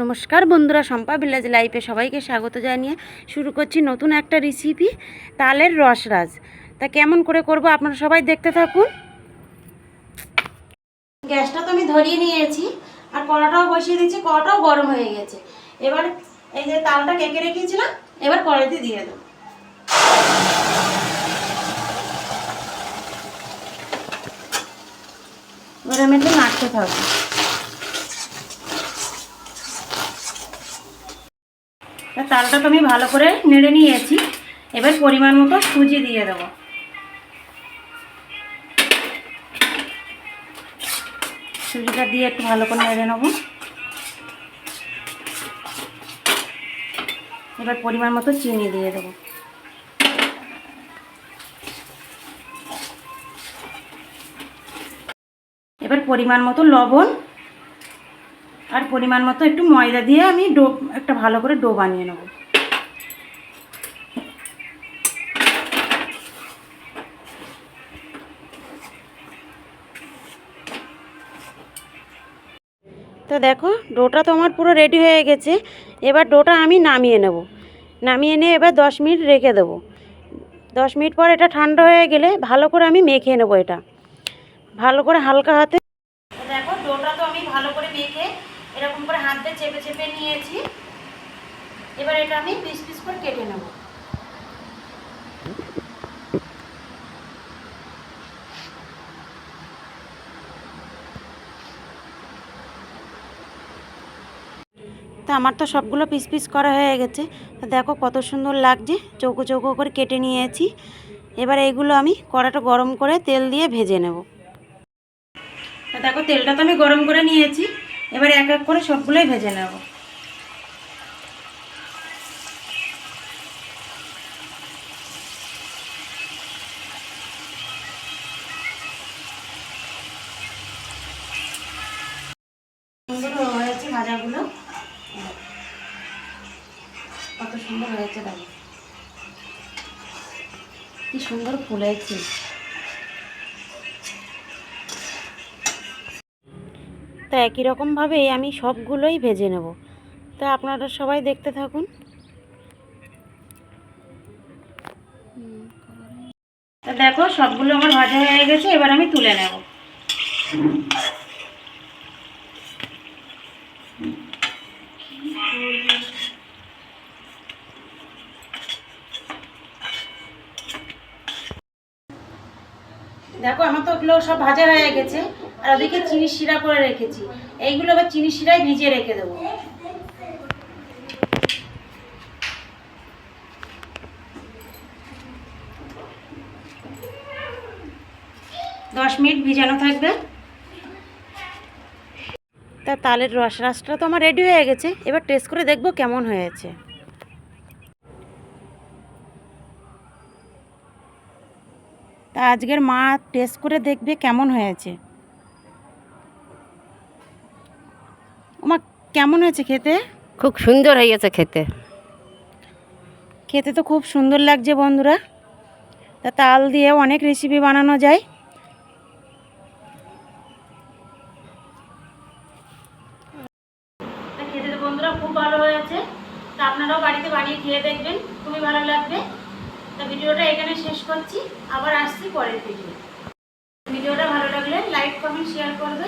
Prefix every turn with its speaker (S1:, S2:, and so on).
S1: নমস্কার বন্ধুরা, শম্পা ভিলেজ লাইফে সবাইকে স্বাগত জানিয়ে শুরু করছি নতুন একটা রেসিপি, তালের রসরাজ। তা কেমন করে করব আপনারা সবাই দেখতে থাকুন। গ্যাসটা তো আমি ধরিয়ে নিয়েছি আর কড়াটাও বসিয়ে দিয়েছি, কড়াটাও গরম হয়ে গেছে। এবার এই যে তালটা কেটে রেখেছিলাম, এবার কড়াইতে দিয়ে দেবো। এবার আমি একটু নাড়তে থাকবো। তালটা তো আমি ভালো করে নেড়ে নিয়েছি, এবার পরিমাণ মতো সুজি দিয়ে দেবো। সুজিটা দিয়ে একটু ভালো করে নেড়ে নেবো। এবার পরিমাণ মতো চিনি দিয়ে দেবো। এবার পরিমাণ মতো লবণ আর পরিমাণ মতো একটু ময়দা দিয়ে আমি একটা ভালো করে ডো বানিয়ে নেব। তো দেখো, ডোটা তো আমার পুরো রেডি হয়ে গেছে। এবার ডোটা আমি নামিয়ে নেব। নামিয়ে নিয়ে এবার 10 মিনিট রেখে দেবো। 10 মিনিট পর এটা ঠান্ডা হয়ে গেলে ভালো করে আমি মেখে নেব। এটা ভালো করে হালকা হাতে দেখো, ডোটা তো আমি ভালো করে মেখে এরকম করে হাত দিয়ে চেপে চেপে নিয়েছি। এবার এটা আমি পিস পিস করে কেটে নেব। তো আমার তো সবগুলো পিস পিস করা হয়ে গেছে। তো দেখো কত সুন্দর লাগছে, চৌকো চৌকো করে কেটে নিয়েছি। এবার এইগুলো আমি কড়াটা গরম করে তেল দিয়ে ভেজে নেব। তো দেখো, তেলটা তো আমি গরম করে নিয়েছি। এবার এক এক করে সবগুলোই ভেজে নেব। সুন্দর হয়েছে ভাজাগুলো, কত সুন্দর হয়েছে। দেখো কি সুন্দর ফুলেছে। তো একই রকমভাবে আমি সবগুলোই ভেজে নেব। তো আপনারা সবাই দেখতে থাকুন। তো দেখো, সবগুলো আমার ভাজা হয়ে গেছে। এবার আমি তুলে নেব। দেখো, আমার তো ওগুলো সব ভাজা হয়ে গেছে। আর ওদিকে চিনি শিরা করে রেখেছি। এইগুলো আবার চিনি শিরায় ভিজিয়ে রেখে দেবো। 10 মিনিট ভিজানো থাকবে। তা তালের রসটা তো আমার রেডি হয়ে গেছে। এবার টেস্ট করে দেখবো কেমন হয়েছে। তা আজকের মা টেস্ট করে দেখবে কেমন হয়েছে। ওমা, কেমন হয়েছে খেতে?
S2: খুব সুন্দর হয়ে গেছে খেতে।
S1: খেতে তো খুব সুন্দর লাগছে বন্ধুরা। তা তাল দিয়ে অনেক রেসিপি বানানো যায়। খেতে তো বন্ধুরা খুব ভালো হয়েছে। তা আপনারাও বাড়িতে বানিয়ে খেয়ে দেখবেন, খুবই ভালো লাগবে। তা ভিডিওটা এখানে শেষ করছি, আবার আসছি পরের ভিডিওটা ভালো লাগলে লাইক কমেন্ট শেয়ার করবে।